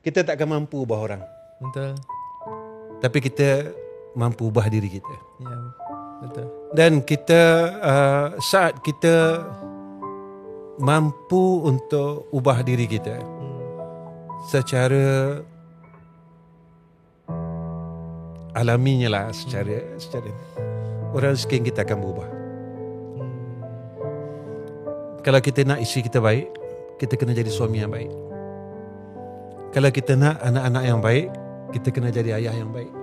kita tak akan mampu ubah orang. Betul. Tapi kita mampu ubah diri kita. Ya, betul. Dan kita saat kita mampu untuk ubah diri kita secara alaminya lah, secara orang sekeliling kita akan berubah. Kalau kita nak isteri kita baik, kita kena jadi suami yang baik. Kalau kita nak anak-anak yang baik, kita kena jadi ayah yang baik.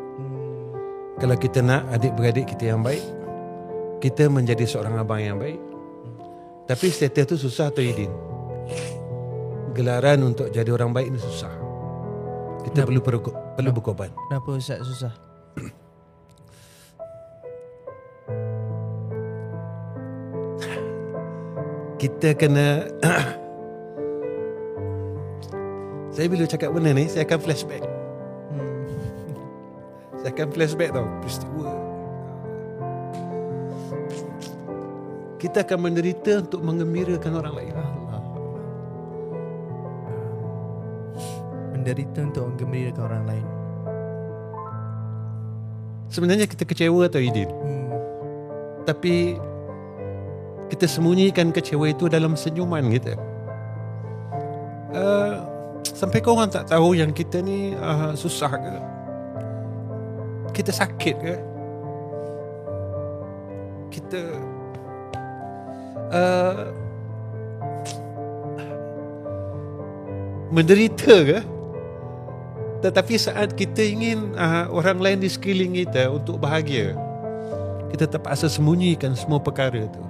Kalau kita nak adik-beradik kita yang baik, kita menjadi seorang abang yang baik. Tapi status tu susah tu Idin. Gelaran untuk jadi orang baik ni susah. Kita perlu berkorban. Kenapa Ustaz susah? Kita kena saya bila cakap benda ni, saya akan flashback. Saya akan flashback tau, peristiwa. Kita akan menderita untuk menggembirakan orang lain. Menderita untuk menggembirakan orang lain. Sebenarnya kita kecewa tau Idin. Tapi kita sembunyikan kecewa itu dalam senyuman kita. Sampai kau orang tak tahu yang kita ni susah ke? Kita sakit ke? Kita menderita ke? Tetapi saat kita ingin orang lain di sekeliling kita untuk bahagia, kita terpaksa sembunyikan semua perkara itu.